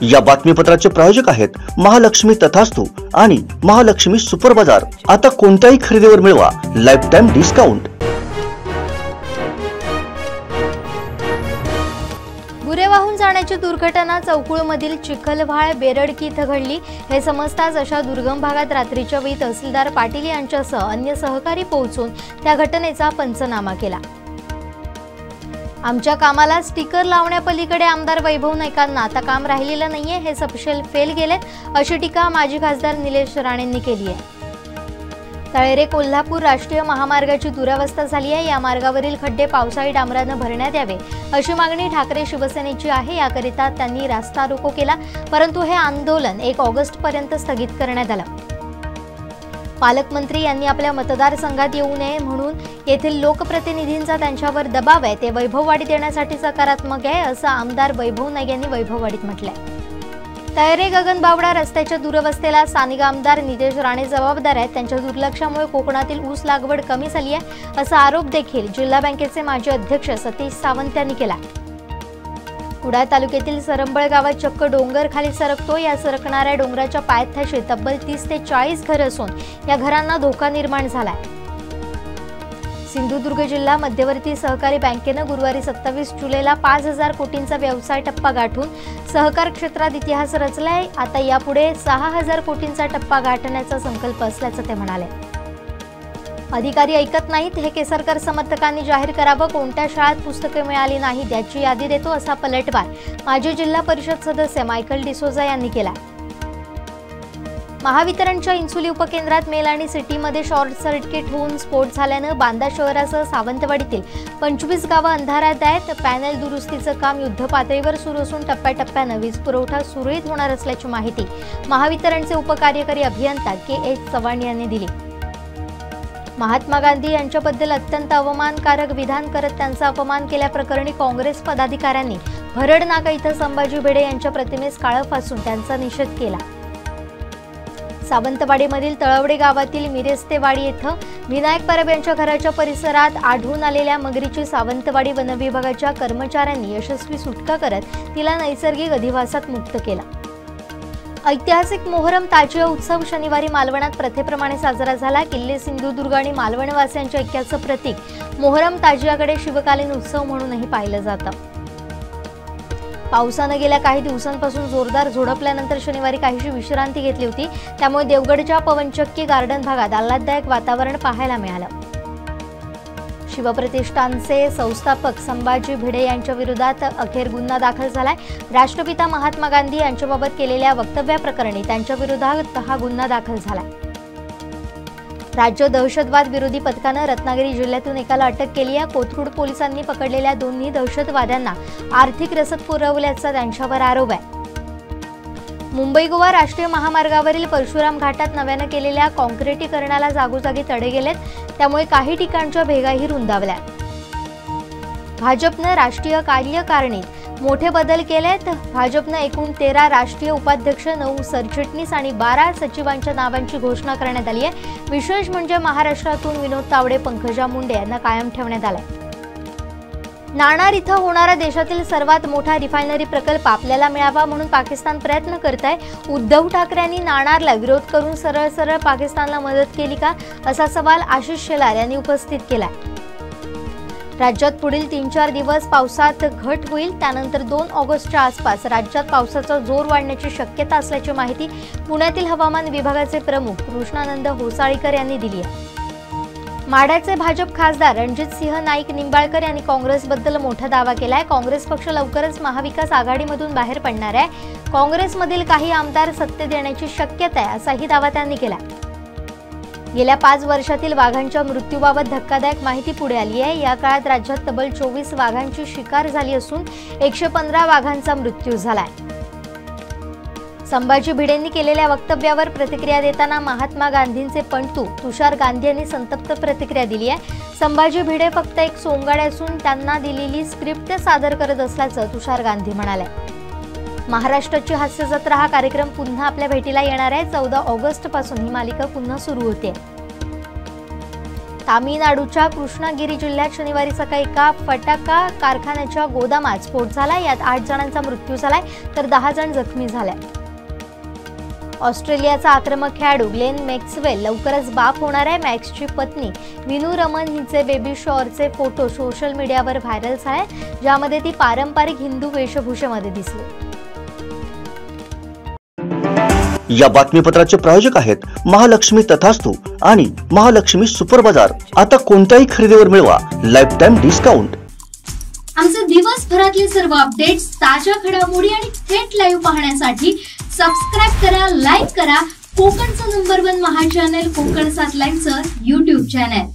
या बातमीपत्राचे प्रायोजक आहेत महालक्ष्मी तथास्तु आणि महालक्ष्मी सुपर बाजार। आता कोणत्याही खरेदीवर मिळवा लाईफ टाइम डिस्काउंट। गुरे वाहून जाण्याची दुर्घटना चौकुळमधील चिखलव्हाळ बेरडकी इथं घडली। हे समजताच अशा दुर्गम भागात रात्रीच्या वेळी तहसीलदार पाटील यांच्यासह अन्य सहकारी पोहोचून त्या घटनेचा पंचनामा केला। आमच्या कामाला स्टिकर लावण्यापलीकडे आमदार वैभव नाईकांना आता काम राहिलेलं नाहीये, हे सपशेल फेल गेलेत, अशी टीका माजी खासदार निलेश राणेंनी केली आहे। तळेरे कोल्हापूर राष्ट्रीय महामार्गाची दुरावस्था झाली आहे। या मार्गावरील खड्डे पावसाळी डांबराने भरण्यात यावे अशी मागणी ठाकरे शिवसेनेची आहे। याकरिता त्यांनी रास्ता रोको केला, परंतु हे आंदोलन 1 ऑगस्ट पर्यंत स्थगित करण्यात आलं। पालकमंत्री यांनी आपल्या मतदारसंघात येऊ नये म्हणून येथील लोकप्रतिनिधींचा त्यांच्यावर दबाव आहे, ते वैभववाडीत येण्यासाठी सकारात्मक आहे, असं आमदार वैभव नाईक यांनी वैभववाडीत म्हटलंय। तळेरे गगनबावडा रस्त्याच्या दुरवस्थेला स्थानिक आमदार निलेश राणे जबाबदार आहेत। त्यांच्या दुर्लक्षामुळे कोकणातील ऊस लागवड कमी झाली आहे, असा आरोप देखील जिल्हा बँकेचे माजी अध्यक्ष सतीश सावंत यांनी केला। कुडाळ तालुक्यातील सरंबळ गावात चक्क डोंगर खाली सरकतो। या सरकणाऱ्या डोंगराच्या पायथ्याशी तब्बल 30 ते 40 घरं असून या घरांना धोका निर्माण झालाय। सिंधुदुर्ग जिल्हा मध्यवर्ती सहकारी बँकेनं गुरुवारी 27 जुलैला 5000 कोटींचा व्यवसाय टप्पा गाठून सहकार क्षेत्रात इतिहास रचलाय। आता यापुढे 6000 कोटींचा टप्पा गाठण्याचा संकल्प असल्याचं ते म्हणाले। अधिकारी ऐकत नाहीत, हे केसरकर समर्थकांनी जाहीर करावं। कोणत्या शाळेत पुस्तके मिळाली नाहीत याची यादी देतो, असा पलटवार माजी जिल्हा परिषद सदस्य मायकल डिसोजा यांनी केला। महावितरणच्या इंसुली उपकेंद्रात मेल आणि सिटीमध्ये शॉर्ट सर्किट होऊन स्फोट झाल्यानं बांदा शहरासह सावंतवाडीतील 25 गावं अंधारात आहेत। पॅनल दुरुस्तीचं काम युद्धपातळीवर सुरू असून टप्प्याटप्प्यानं वीज पुरवठा सुरळीत होणार असल्याची माहिती महावितरणचे उपकार्यकारी अभियंता के.एच. चव्हाण यांनी दिली। महात्मा गांधी यांच्याबद्दल अत्यंत अवमानकारक विधान करत त्यांचा अपमान केल्याप्रकरणी काँग्रेस पदाधिकाऱ्यांनी भरड नाका इथं संभाजी भिडे यांच्या प्रतिमेस काळं फासून त्यांचा निषेध केला। सावंतवाडीमधील तळवडे गावातील मिरेस्तेवाडी येथे विनायक परब यांच्या घराच्या परिसरात आढळून आलेल्या मगरीची सावंतवाडी वनविभागाच्या कर्मचाऱ्यांनी यशस्वी सुटका करत तिला नैसर्गिक अधिवासात मुक्त केला। ऐतिहासिक मोहरम ताजिया उत्सव शनिवारी मालवणात प्रथेप्रमाणे साजरा झाला। किल्ले सिंधुदुर्ग आणि मालवणवासियांच्या ऐक्याचं प्रतीक मोहरम ताजियाकडे शिवकालीन उत्सव म्हणूनही पाहिलं जातं। पावसानं गेल्या काही दिवसांपासून जोरदार झोडपल्यानंतर शनिवारी काहीशी विश्रांती घेतली होती, त्यामुळे देवगडच्या पवनचक्की गार्डन भागात आल्हाददायक वातावरण पाहायला मिळालं। शिवप्रतिष्ठानचे संस्थापक संभाजी भिडे यांच्या विरोधात अखेर गुन्हा दाखल झालाय। राष्ट्रपिता महात्मा गांधी यांच्याबाबत केलेल्या वक्तव्याप्रकरणी त्यांच्या विरोधात हा गुन्हा दाखल झालाय। राज्य दहशतवाद विरोधी पथकानं रत्नागिरी जिल्ह्यातून एकाला अटक केली आहे। कोथरूड पोलिसांनी पकडलेल्या दोन्ही दहशतवाद्यांना आर्थिक रसद पुरवल्याचा त्यांच्यावर आरोप आहे। मुंबई गोवा राष्ट्रीय महामार्गावरील परशुराम घाटात नव्यानं केलेल्या काँक्रिटीकरणाला जागोजागी तडे गेलेत, त्यामुळे काही ठिकाणच्या भेगाही रुंदावल्या। भाजपनं राष्ट्रीय कार्यकारिणीत मोठे बदल केलेत। भाजपनं एकूण 13 राष्ट्रीय उपाध्यक्ष, 9 सरचिटणीस आणि 12 सचिवांच्या नावांची घोषणा करण्यात आली आहे। विशेष म्हणजे महाराष्ट्रातून विनोद तावडे, पंकजा मुंडे यांना कायम ठेवण्यात आलंय। नाणार इथं होणारा देशातील सर्वात मोठा रिफायनरी प्रकल्प आपल्याला मिळावा म्हणून पाकिस्तान प्रयत्न करत आहे। उद्धव ठाकरेंनी नाणारला विरोध करून सरळ सरळ पाकिस्तानला मदत केली का, असा सवाल आशिष शेलार यांनी उपस्थित केला। राज्यात पुढील 3-4 दिवस पावसात घट होईल, त्यानंतर 2 ऑगस्टच्या आसपास राज्यात पावसाचा जोर वाढण्याची शक्यता असल्याची माहिती पुण्यातील हवामान विभागाचे प्रमुख कृष्णानंद होसाळीकर यांनी दिली आहे। माढ्याचे भाजप खासदार रणजितसिंह नाईक निंबाळकर यांनी काँग्रेसबद्दल मोठा दावा केलाय। काँग्रेस पक्ष लवकरच महाविकास आघाडीमधून बाहेर पडणार आहे। काँग्रेसमधील काही आमदार सत्तेत येण्याची शक्यता आहे, असाही दावा त्यांनी केला। गेल्या 5 वर्षातील वाघांच्या मृत्यूबाबत धक्कादायक माहिती पुढे आली आहे। या काळात राज्यात तब्बल 24 वाघांची शिकार झाली असून 115 वाघांचा मृत्यू झालाय। संभाजी भिडेंनी केलेल्या वक्तव्यावर प्रतिक्रिया देताना महात्मा गांधींचे पणतू तुषार गांधी यांनी संतप्त प्रतिक्रिया दिली आहे। संभाजी भिडे फक्त एक सोंगाडे असून त्यांना दिलेली स्क्रिप्ट सादर करत असल्याचं तुषार गांधी म्हणाले। महाराष्ट्राची हास्य जत्रा हा कार्यक्रम पुन्हा आपल्या भेटीला येणार आहे। 14 ऑगस्ट पासून ही मालिका पुन्हा सुरू होते। तामिळनाडूच्या कृष्णागिरी जिल्ह्यात शनिवारी सकाळी एका फटाका कारखान्याच्या गोदामात स्फोट झाला। यात 8 जणांचा मृत्यू झालाय तर 10 जण जखमी झाले। ऑस्ट्रेलियाचा आक्रमक खेळाडू ग्लेन मॅक्सवेल लवकरच बाप होणार आहे। मॅक्सची पत्नी विनू रमन हिचे बेबी शॉवरचे फोटो सोशल मीडियावर व्हायरल झाले, ज्यामध्ये ती पारंपरिक हिंदू वेशभूषेमध्ये दिसली। या बातमीपत्राचे प्रायोजक आहेत महालक्ष्मी तथास्तु आणि महालक्ष्मी सुपर बाजार। आता कोणत्याही खरेदीवर मिळवा लाईफ टाइम डिस्काउंट। आमचे दिवसभरातले सर्व अपडेट्स, ताज्या घडामोडी आणि थेट लाईव्ह पाहण्यासाठी सबस्क्राइब करा, लाईक करा कोकणचं नंबर 1 महा चॅनल कोकण 7 लाईव्हचं YouTube चॅनल।